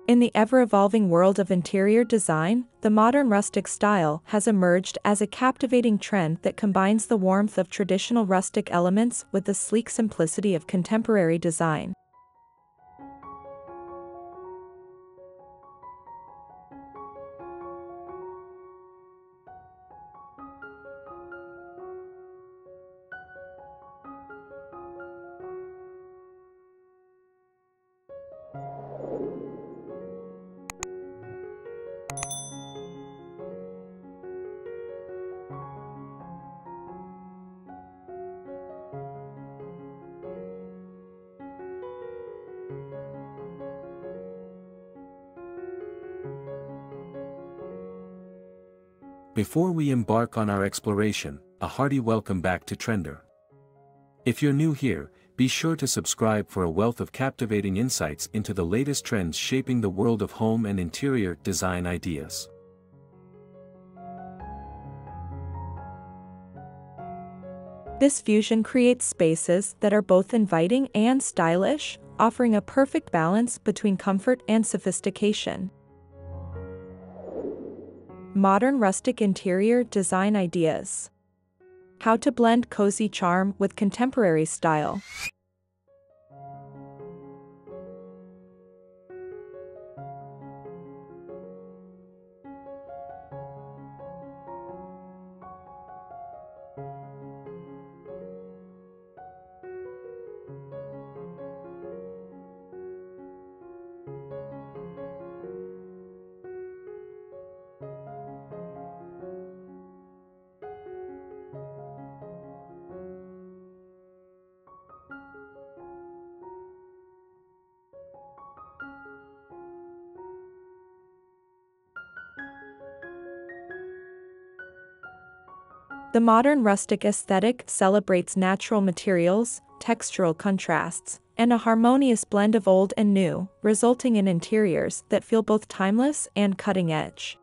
In the ever-evolving world of interior design, the modern rustic style has emerged as a captivating trend that combines the warmth of traditional rustic elements with the sleek simplicity of contemporary design. Before we embark on our exploration, a hearty welcome back to Trender. If you're new here, be sure to subscribe for a wealth of captivating insights into the latest trends shaping the world of home and interior design ideas. This fusion creates spaces that are both inviting and stylish, offering a perfect balance between comfort and sophistication. Modern rustic interior design ideas. How to blend cozy charm with contemporary style. The modern rustic aesthetic celebrates natural materials, textural contrasts, and a harmonious blend of old and new, resulting in interiors that feel both timeless and cutting-edge.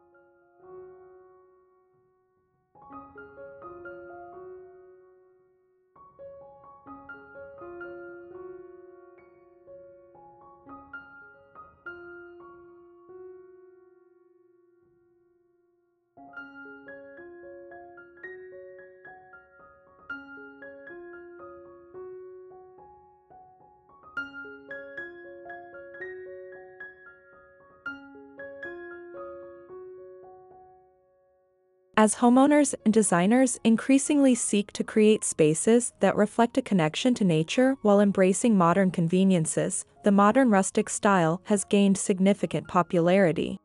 As homeowners and designers increasingly seek to create spaces that reflect a connection to nature while embracing modern conveniences, the modern rustic style has gained significant popularity.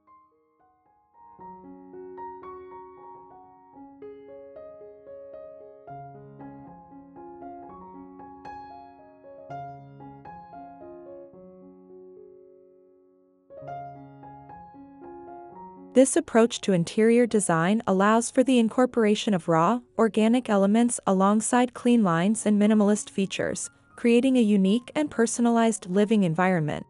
This approach to interior design allows for the incorporation of raw, organic elements alongside clean lines and minimalist features, creating a unique and personalized living environment.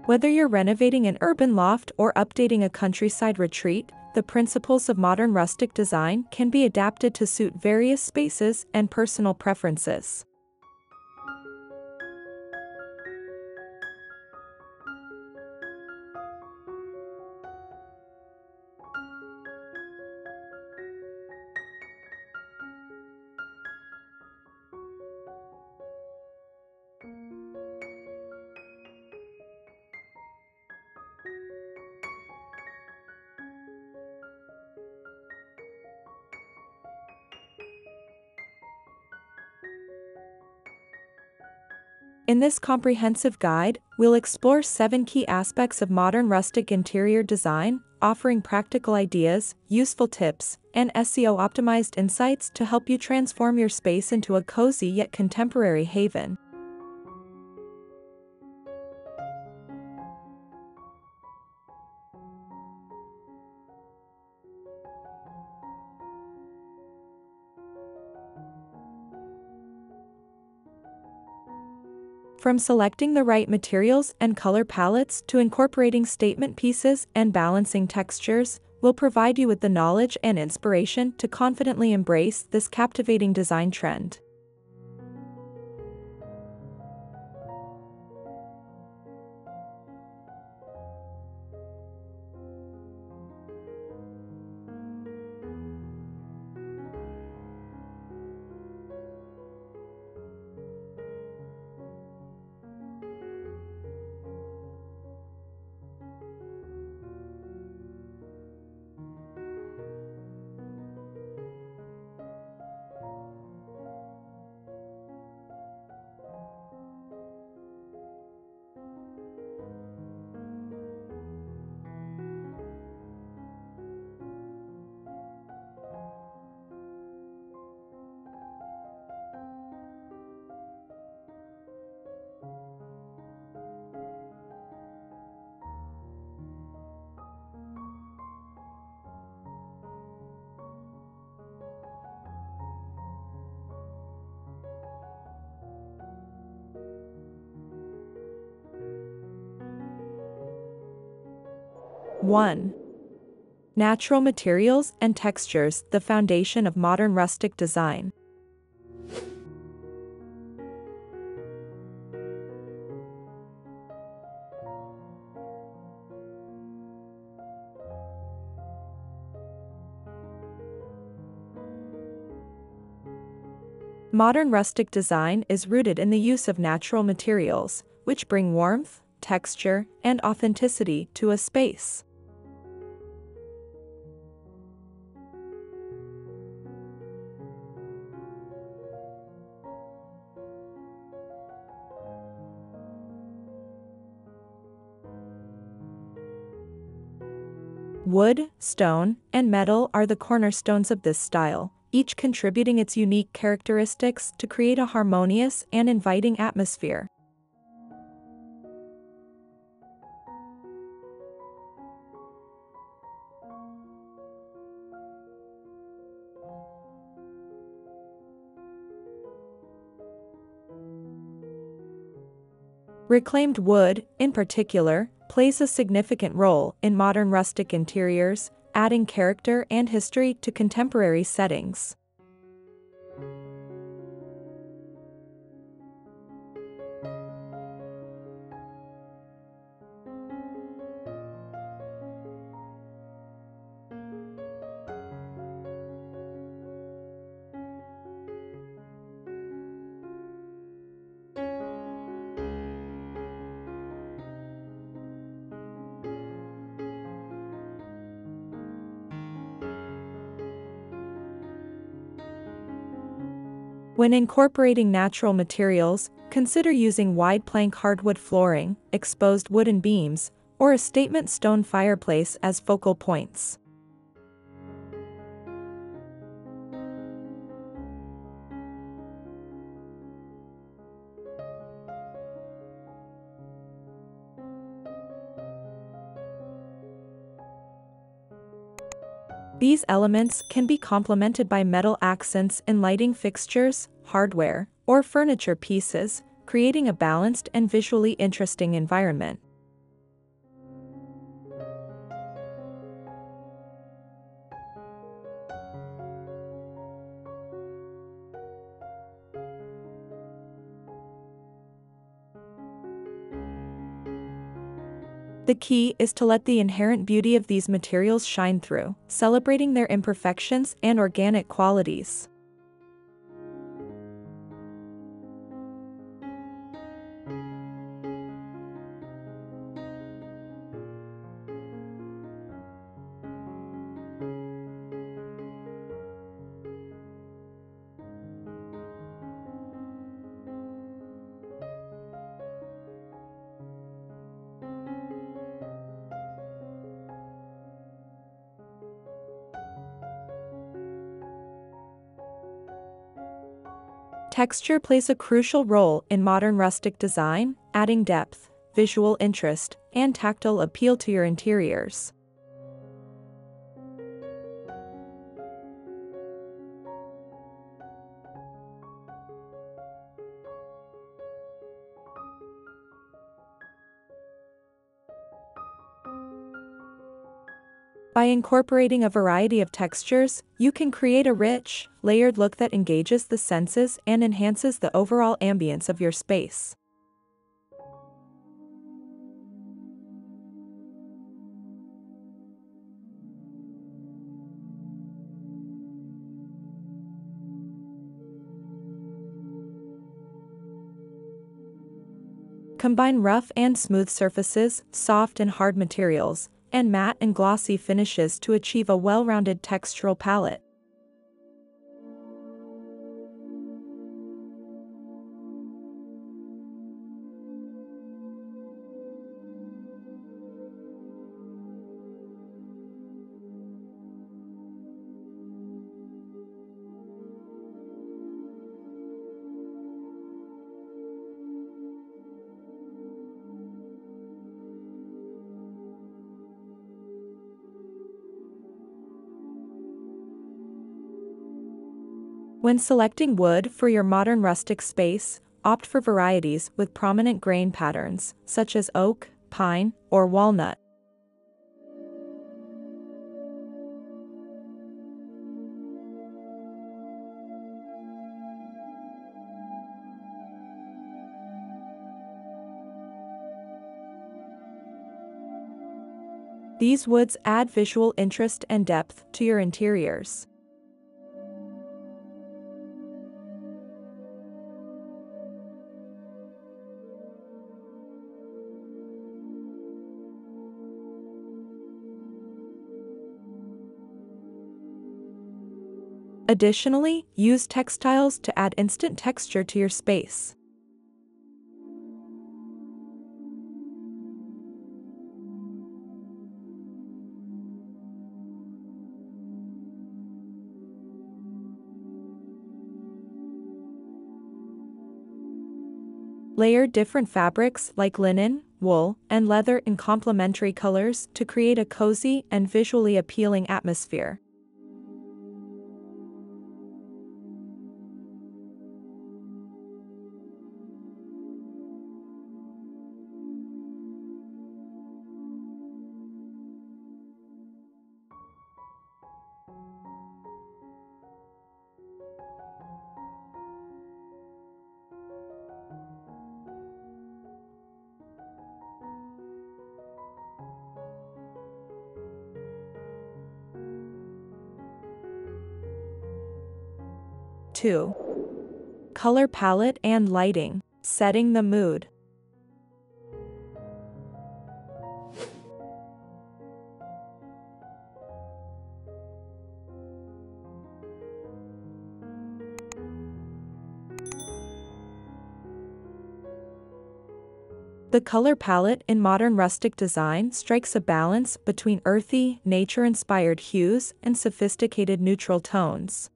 Whether you're renovating an urban loft or updating a countryside retreat, the principles of modern rustic design can be adapted to suit various spaces and personal preferences. In this comprehensive guide, we'll explore 7 key aspects of modern rustic interior design, offering practical ideas, useful tips, and SEO-optimized insights to help you transform your space into a cozy yet contemporary haven. From selecting the right materials and color palettes to incorporating statement pieces and balancing textures, we'll provide you with the knowledge and inspiration to confidently embrace this captivating design trend. One. Natural materials and textures, the foundation of modern rustic design. Modern rustic design is rooted in the use of natural materials, which bring warmth, texture, and authenticity to a space. Wood, stone, and metal are the cornerstones of this style, each contributing its unique characteristics to create a harmonious and inviting atmosphere. Reclaimed wood, in particular, plays a significant role in modern rustic interiors, adding character and history to contemporary settings. When incorporating natural materials, consider using wide plank hardwood flooring, exposed wooden beams, or a statement stone fireplace as focal points. These elements can be complemented by metal accents in lighting fixtures, hardware, or furniture pieces, creating a balanced and visually interesting environment. The key is to let the inherent beauty of these materials shine through, celebrating their imperfections and organic qualities. Texture plays a crucial role in modern rustic design, adding depth, visual interest, and tactile appeal to your interiors. By incorporating a variety of textures, you can create a rich, layered look that engages the senses and enhances the overall ambience of your space. Combine rough and smooth surfaces, soft and hard materials, and matte and glossy finishes to achieve a well-rounded textural palette. When selecting wood for your modern rustic space, opt for varieties with prominent grain patterns, such as oak, pine, or walnut. These woods add visual interest and depth to your interiors. Additionally, use textiles to add instant texture to your space. Layer different fabrics like linen, wool, and leather in complementary colors to create a cozy and visually appealing atmosphere. Two. Color palette and lighting, setting the mood. The color palette in modern rustic design strikes a balance between earthy, nature-inspired hues and sophisticated neutral tones.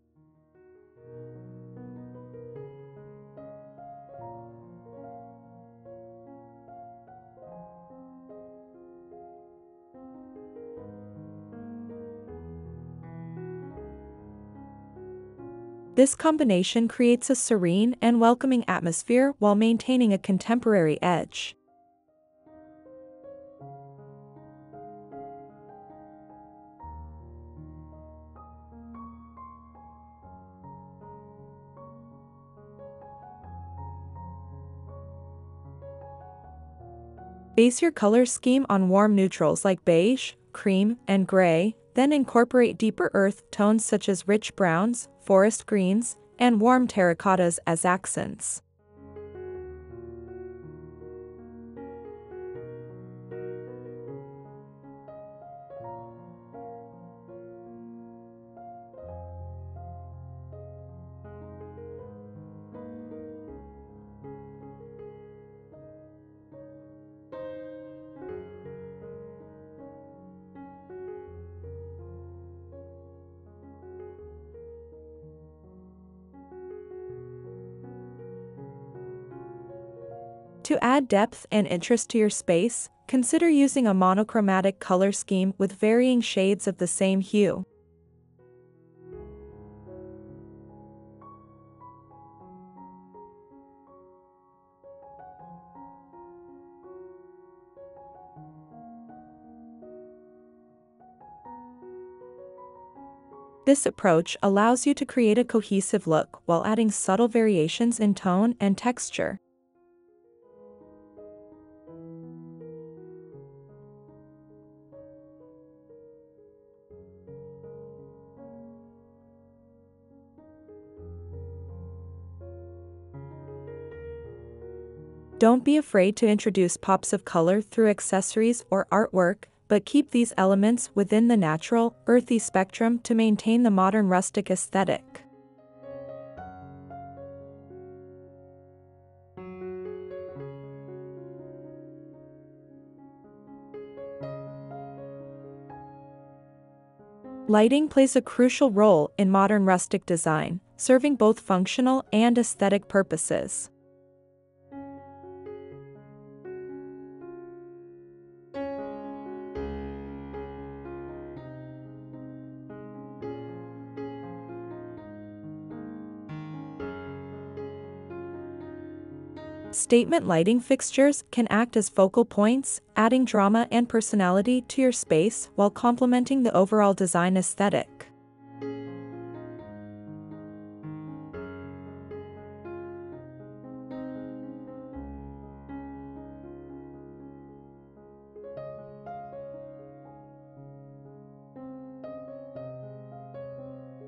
This combination creates a serene and welcoming atmosphere while maintaining a contemporary edge. Base your color scheme on warm neutrals like beige, cream, and gray, then incorporate deeper earth tones such as rich browns, forest greens, and warm terracottas as accents. To add depth and interest to your space, consider using a monochromatic color scheme with varying shades of the same hue. This approach allows you to create a cohesive look while adding subtle variations in tone and texture. Don't be afraid to introduce pops of color through accessories or artwork, but keep these elements within the natural, earthy spectrum to maintain the modern rustic aesthetic. Lighting plays a crucial role in modern rustic design, serving both functional and aesthetic purposes. Statement lighting fixtures can act as focal points, adding drama and personality to your space while complementing the overall design aesthetic.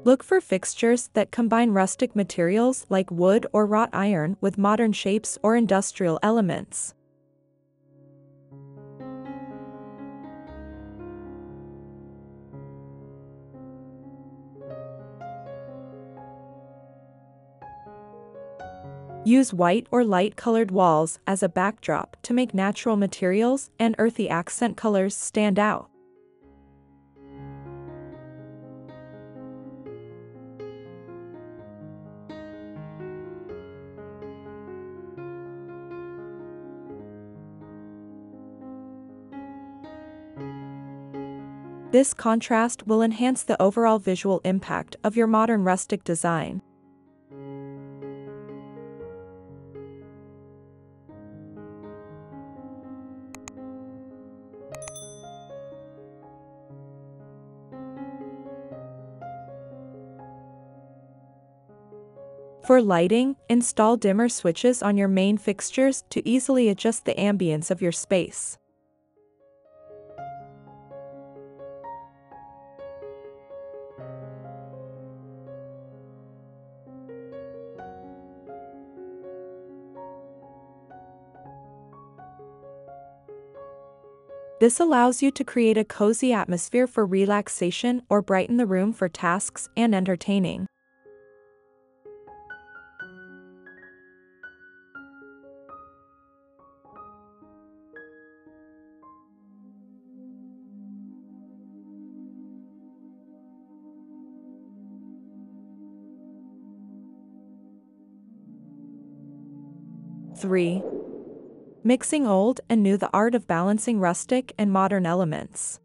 Look for fixtures that combine rustic materials like wood or wrought iron with modern shapes or industrial elements. Use white or light-colored walls as a backdrop to make natural materials and earthy accent colors stand out. This contrast will enhance the overall visual impact of your modern rustic design. For lighting, install dimmer switches on your main fixtures to easily adjust the ambience of your space. This allows you to create a cozy atmosphere for relaxation or brighten the room for tasks and entertaining. Three. Mixing old and new, the art of balancing rustic and modern elements.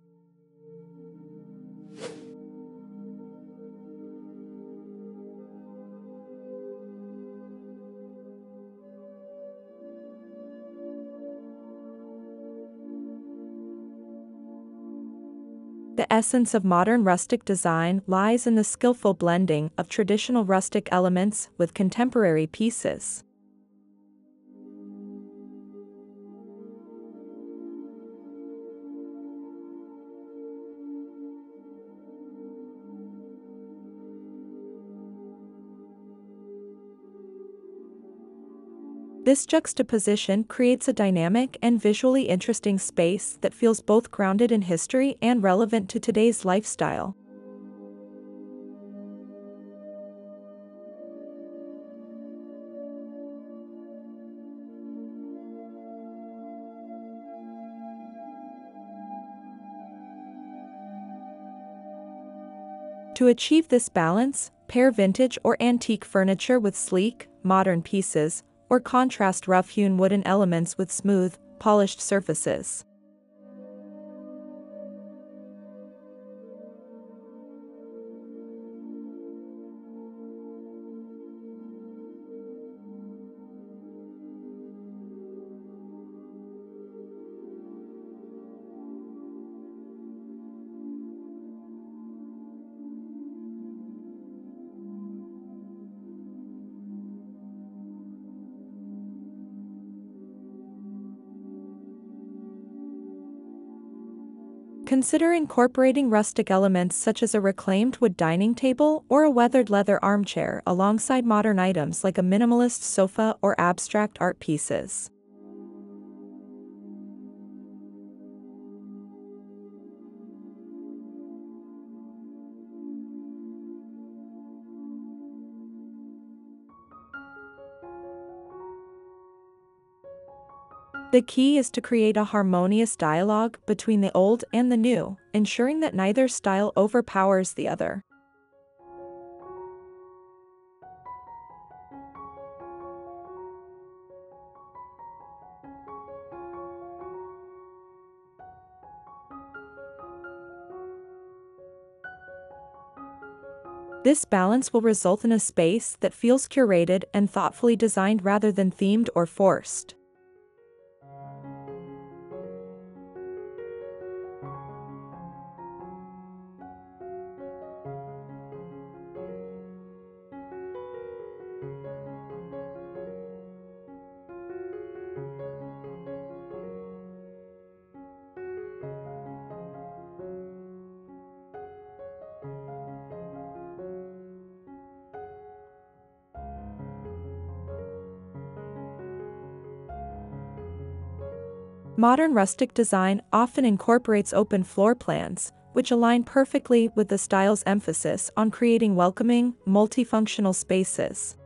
The essence of modern rustic design lies in the skillful blending of traditional rustic elements with contemporary pieces. This juxtaposition creates a dynamic and visually interesting space that feels both grounded in history and relevant to today's lifestyle. To achieve this balance, pair vintage or antique furniture with sleek, modern pieces, or contrast rough-hewn wooden elements with smooth, polished surfaces. Consider incorporating rustic elements such as a reclaimed wood dining table or a weathered leather armchair alongside modern items like a minimalist sofa or abstract art pieces. The key is to create a harmonious dialogue between the old and the new, ensuring that neither style overpowers the other. This balance will result in a space that feels curated and thoughtfully designed rather than themed or forced. Modern rustic design often incorporates open floor plans, which align perfectly with the style's emphasis on creating welcoming, multifunctional spaces.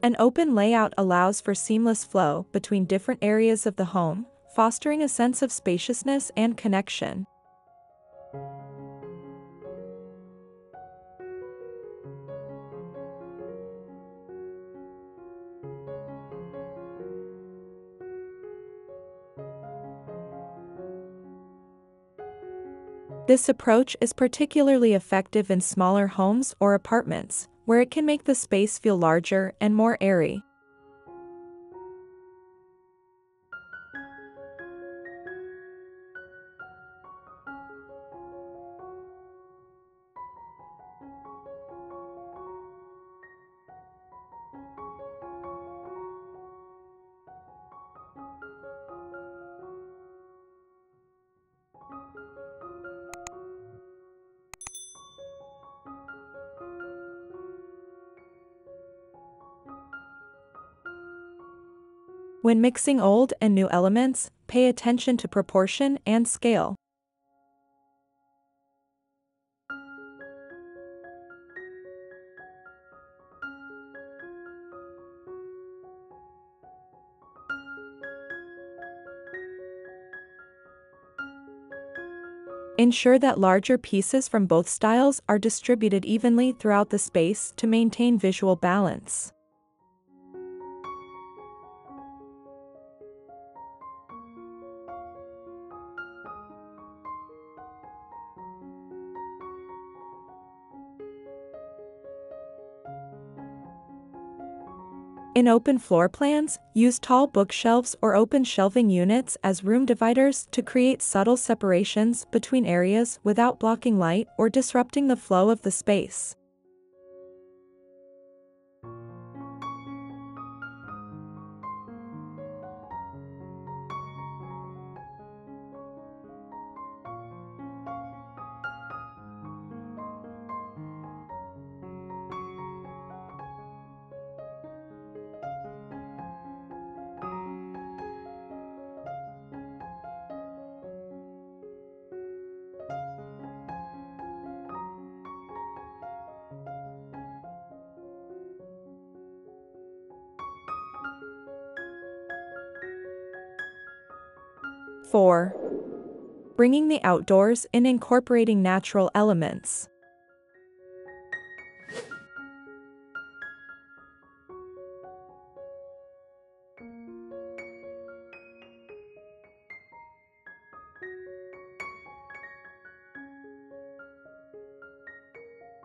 An open layout allows for seamless flow between different areas of the home, fostering a sense of spaciousness and connection. This approach is particularly effective in smaller homes or apartments, where it can make the space feel larger and more airy. When mixing old and new elements, pay attention to proportion and scale. Ensure that larger pieces from both styles are distributed evenly throughout the space to maintain visual balance. In open floor plans, use tall bookshelves or open shelving units as room dividers to create subtle separations between areas without blocking light or disrupting the flow of the space. (4) Bringing the outdoors and incorporating natural elements.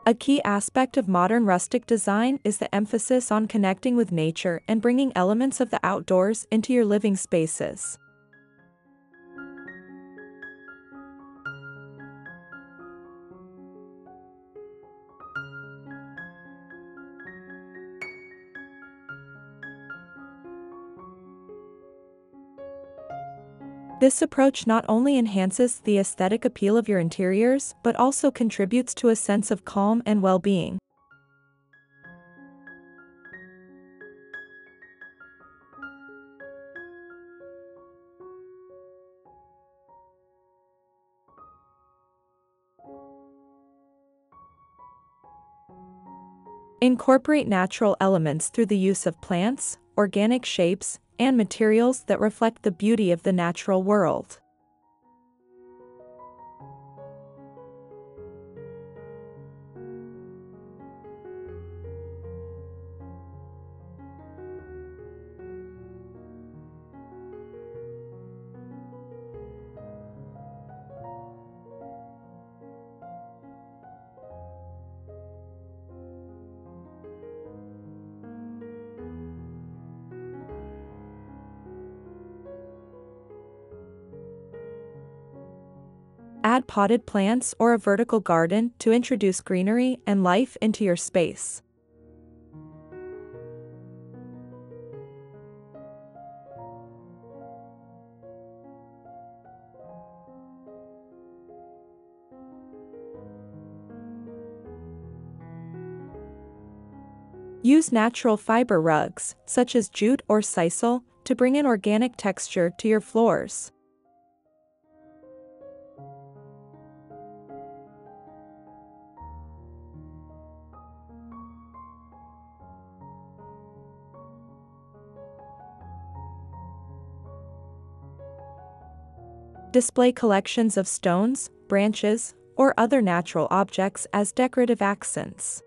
A key aspect of modern rustic design is the emphasis on connecting with nature and bringing elements of the outdoors into your living spaces. This approach not only enhances the aesthetic appeal of your interiors but also contributes to a sense of calm and well-being. Incorporate natural elements through the use of plants, organic shapes, and materials that reflect the beauty of the natural world. Add potted plants or a vertical garden to introduce greenery and life into your space. Use natural fiber rugs, such as jute or sisal, to bring an organic texture to your floors. Display collections of stones, branches, or other natural objects as decorative accents.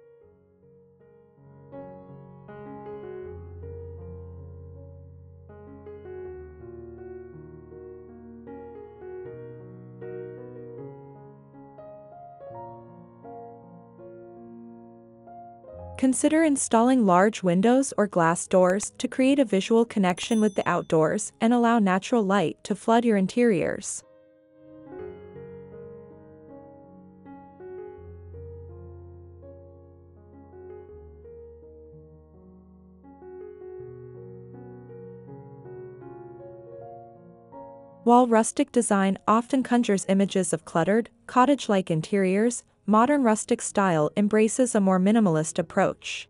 Consider installing large windows or glass doors to create a visual connection with the outdoors and allow natural light to flood your interiors. While rustic design often conjures images of cluttered, cottage-like interiors, modern rustic style embraces a more minimalist approach.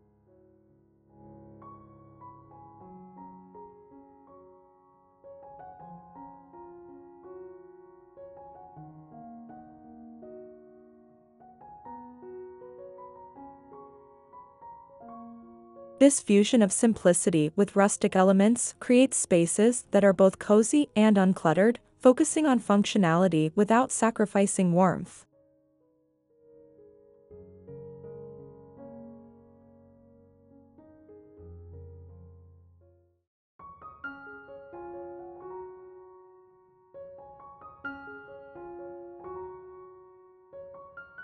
This fusion of simplicity with rustic elements creates spaces that are both cozy and uncluttered, focusing on functionality without sacrificing warmth.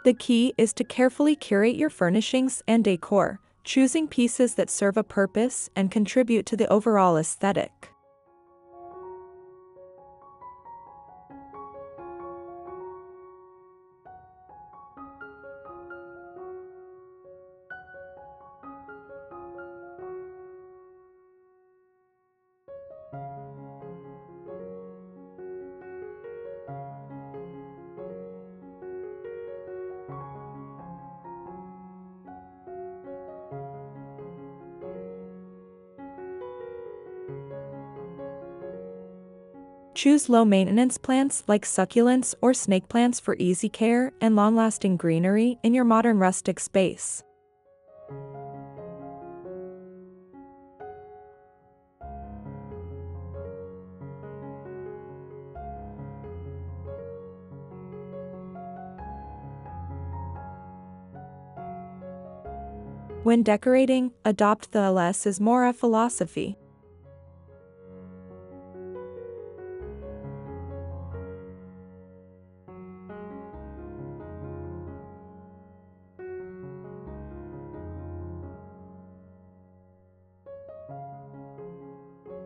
The key is to carefully curate your furnishings and decor, choosing pieces that serve a purpose and contribute to the overall aesthetic. Choose low-maintenance plants like succulents or snake plants for easy care and long-lasting greenery in your modern rustic space. When decorating, adopt the less is more philosophy.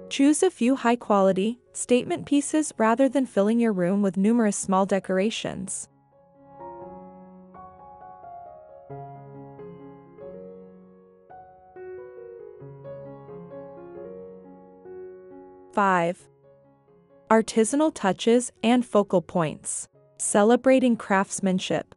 Choose a few high-quality, statement pieces rather than filling your room with numerous small decorations. Five. Artisanal touches and focal points. Celebrating craftsmanship.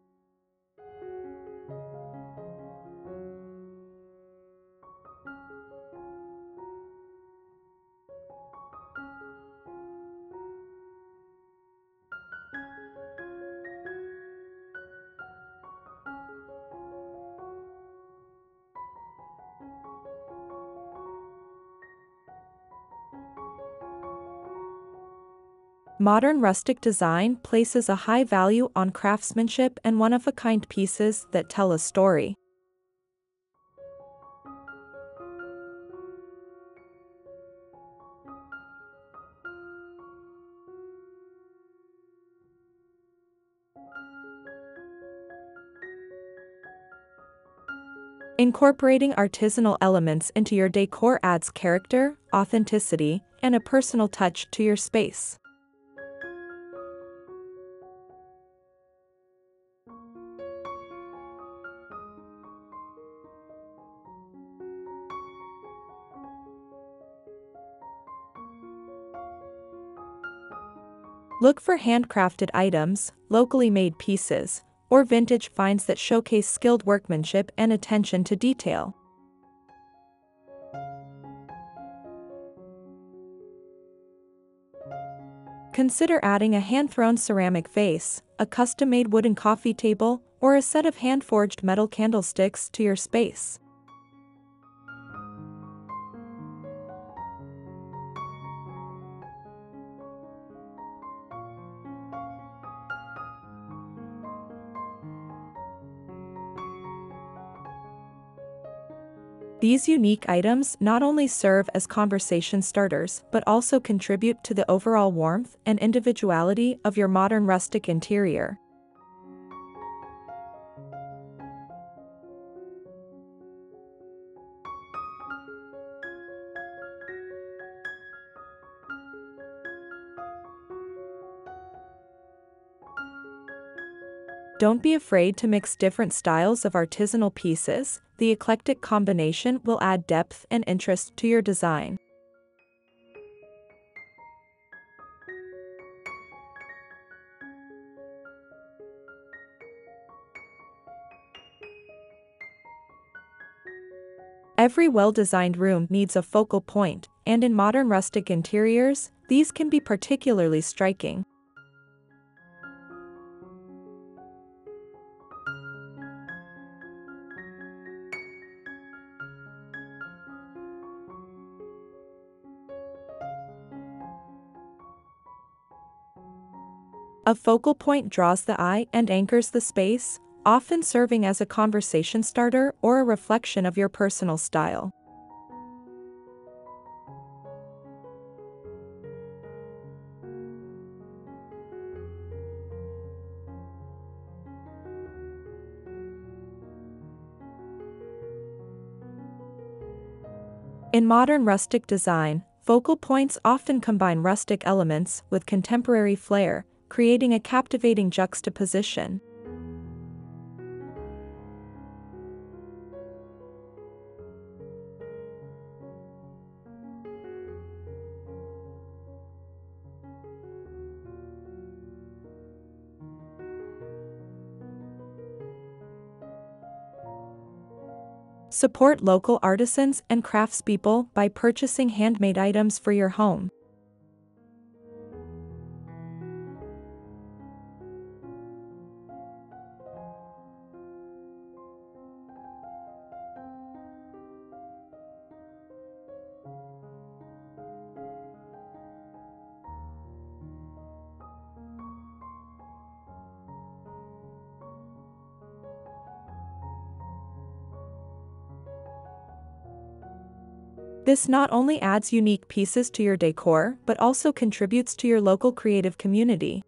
Modern rustic design places a high value on craftsmanship and one-of-a-kind pieces that tell a story. Incorporating artisanal elements into your decor adds character, authenticity, and a personal touch to your space. Look for handcrafted items, locally made pieces, or vintage finds that showcase skilled workmanship and attention to detail. Consider adding a hand-thrown ceramic vase, a custom-made wooden coffee table, or a set of hand-forged metal candlesticks to your space. These unique items not only serve as conversation starters but also contribute to the overall warmth and individuality of your modern rustic interior. Don't be afraid to mix different styles of artisanal pieces. The eclectic combination will add depth and interest to your design. Every well-designed room needs a focal point, and in modern rustic interiors, these can be particularly striking. A focal point draws the eye and anchors the space, often serving as a conversation starter or a reflection of your personal style. In modern rustic design, focal points often combine rustic elements with contemporary flair, creating a captivating juxtaposition. Support local artisans and craftspeople by purchasing handmade items for your home. This not only adds unique pieces to your decor but also contributes to your local creative community.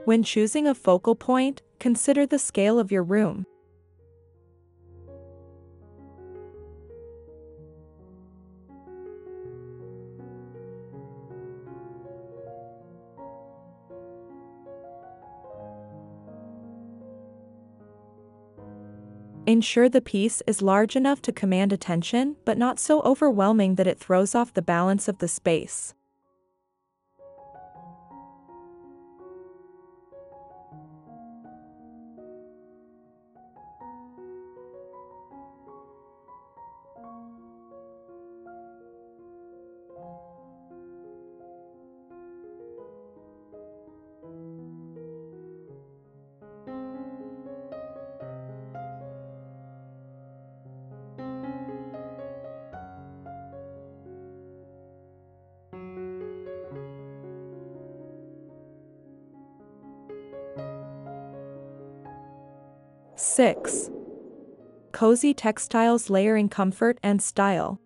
When choosing a focal point, consider the scale of your room. Ensure the piece is large enough to command attention but not so overwhelming that it throws off the balance of the space. Six. Cozy textiles layering comfort and style.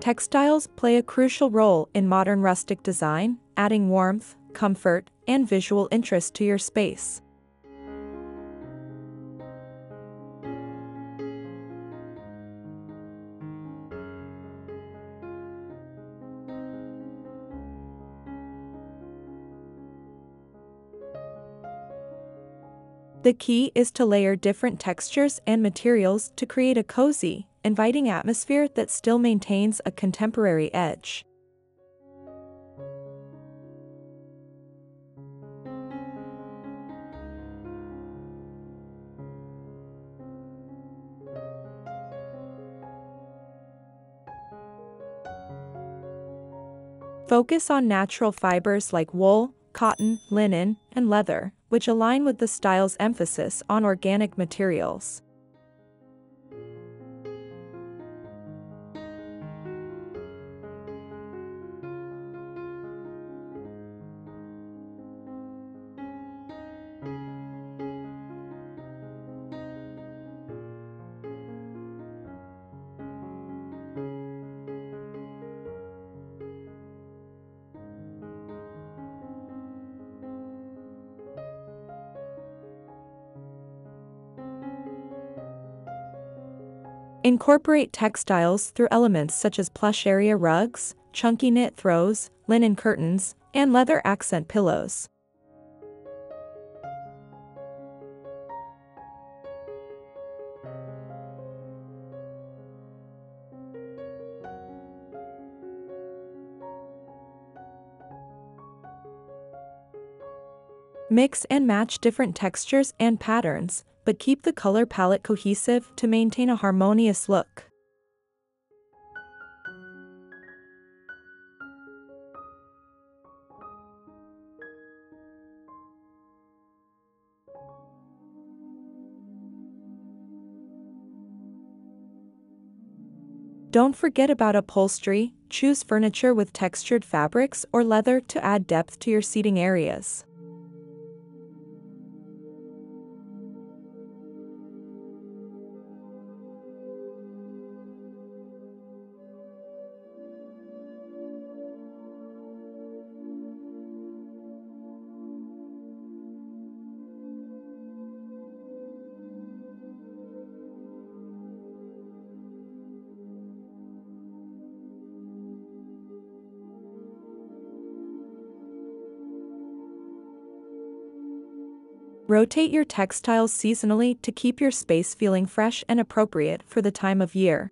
Textiles play a crucial role in modern rustic design, adding warmth, comfort, and visual interest to your space. The key is to layer different textures and materials to create a cozy, inviting atmosphere that still maintains a contemporary edge. Focus on natural fibers like wool, cotton, linen, and leather, which align with the style's emphasis on organic materials. Incorporate textiles through elements such as plush area rugs, chunky knit throws, linen curtains, and leather accent pillows. Mix and match different textures and patterns, but keep the color palette cohesive to maintain a harmonious look. Don't forget about upholstery. Choose furniture with textured fabrics or leather to add depth to your seating areas. Rotate your textiles seasonally to keep your space feeling fresh and appropriate for the time of year.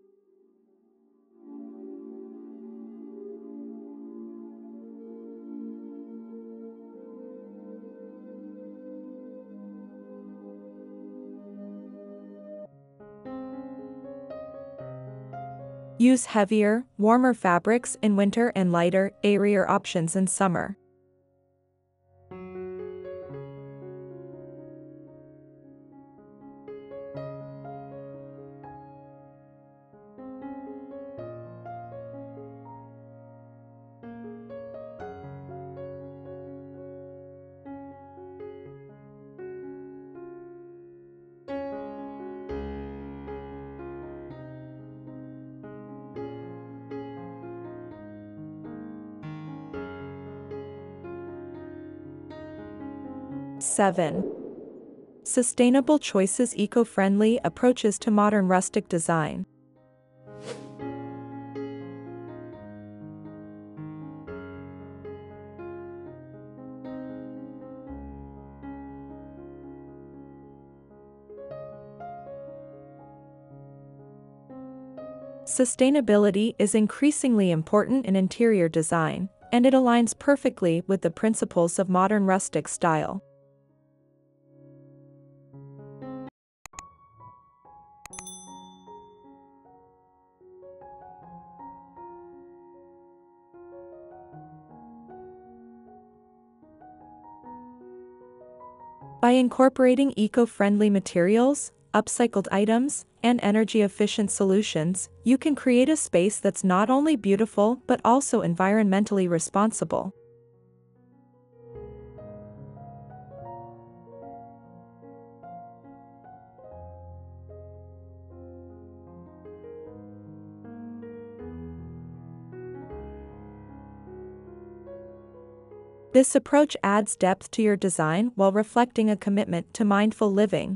Use heavier, warmer fabrics in winter and lighter, airier options in summer. Seven. Sustainable choices, eco-friendly approaches to modern rustic design. Sustainability is increasingly important in interior design, and it aligns perfectly with the principles of modern rustic style. By incorporating eco-friendly materials, upcycled items, and energy-efficient solutions, you can create a space that's not only beautiful but also environmentally responsible. This approach adds depth to your design while reflecting a commitment to mindful living.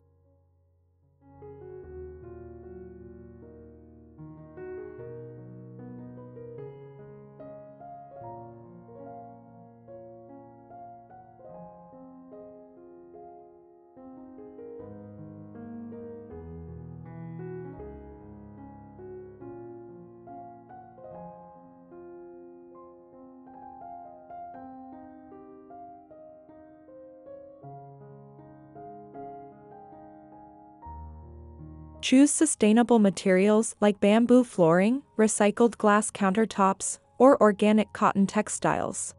Choose sustainable materials like bamboo flooring, recycled glass countertops, or organic cotton textiles.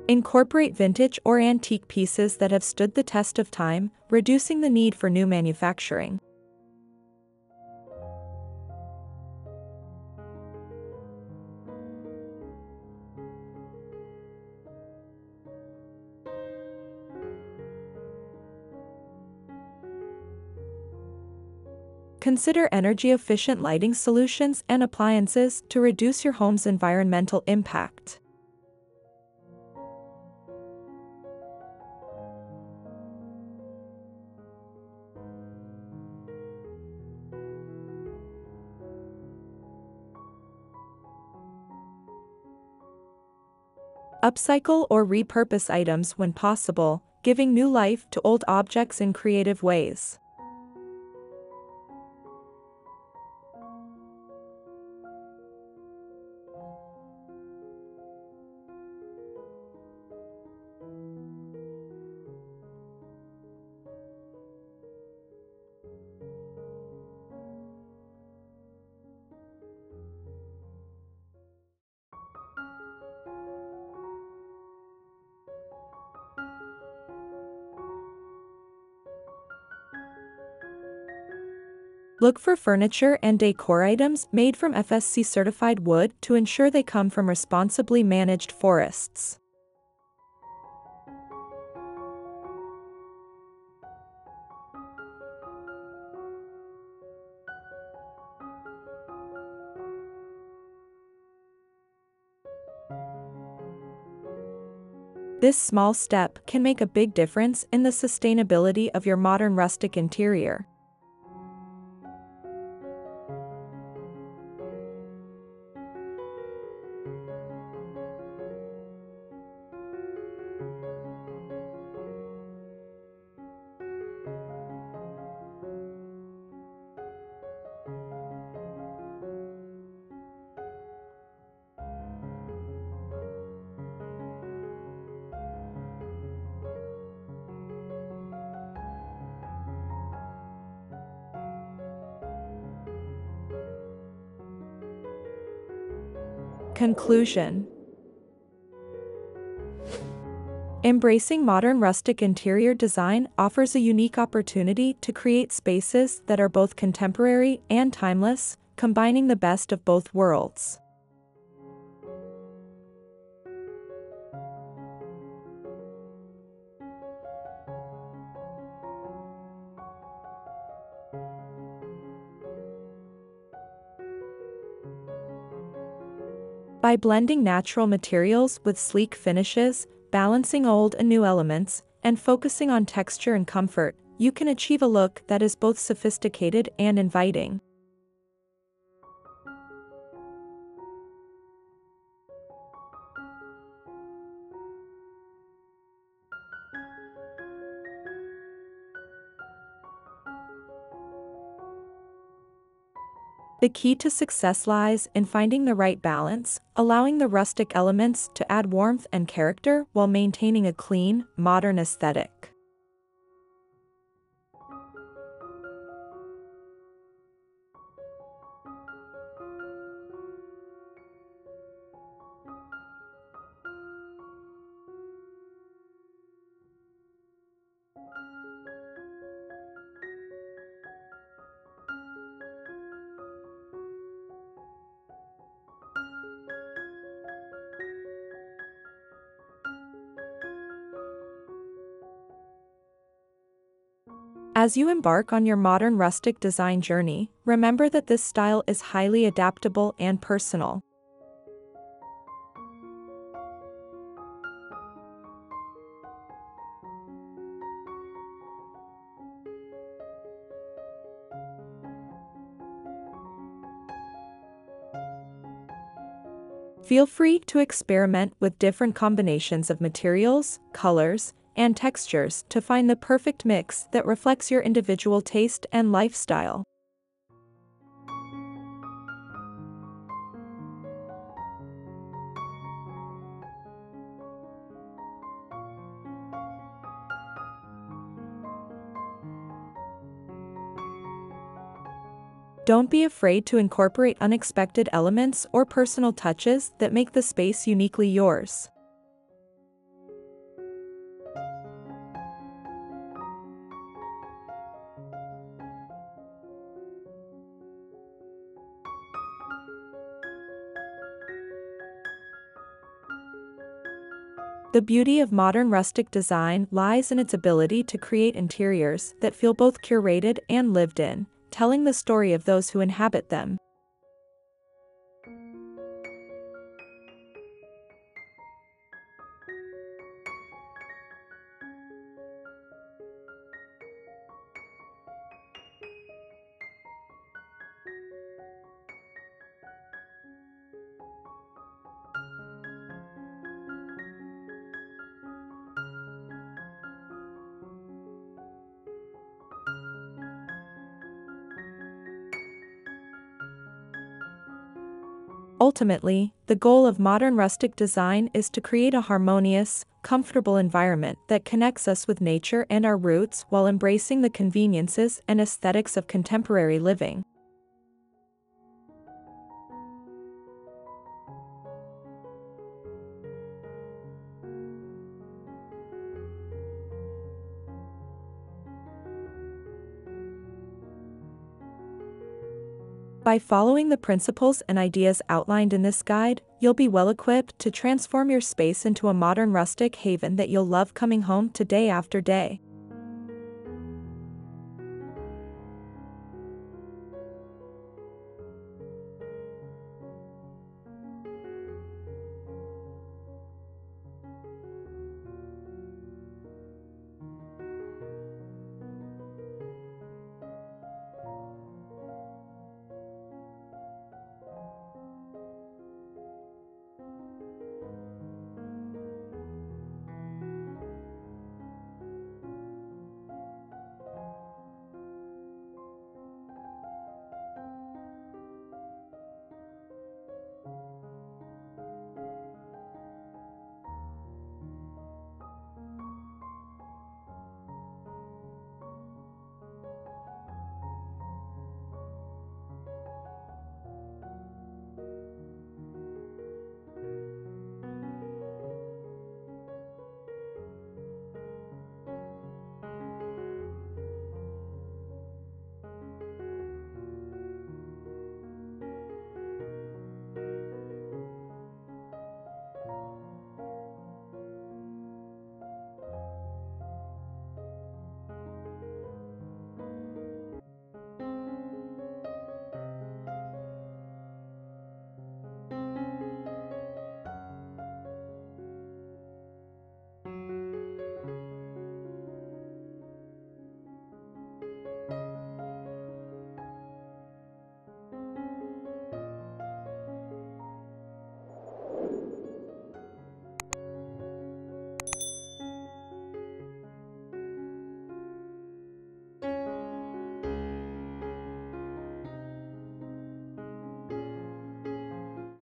Incorporate vintage or antique pieces that have stood the test of time, reducing the need for new manufacturing. Consider energy-efficient lighting solutions and appliances to reduce your home's environmental impact. Upcycle or repurpose items when possible, giving new life to old objects in creative ways. Look for furniture and decor items made from FSC-certified wood to ensure they come from responsibly managed forests. This small step can make a big difference in the sustainability of your modern rustic interior. Conclusion. Embracing modern rustic interior design offers a unique opportunity to create spaces that are both contemporary and timeless, combining the best of both worlds. By blending natural materials with sleek finishes, balancing old and new elements, and focusing on texture and comfort, you can achieve a look that is both sophisticated and inviting. The key to success lies in finding the right balance, allowing the rustic elements to add warmth and character while maintaining a clean, modern aesthetic. As you embark on your modern rustic design journey, remember that this style is highly adaptable and personal. Feel free to experiment with different combinations of materials, colors, and textures to find the perfect mix that reflects your individual taste and lifestyle. Don't be afraid to incorporate unexpected elements or personal touches that make the space uniquely yours. The beauty of modern rustic design lies in its ability to create interiors that feel both curated and lived in, telling the story of those who inhabit them. Ultimately, the goal of modern rustic design is to create a harmonious, comfortable environment that connects us with nature and our roots while embracing the conveniences and aesthetics of contemporary living. By following the principles and ideas outlined in this guide, you'll be well equipped to transform your space into a modern rustic haven that you'll love coming home to day after day.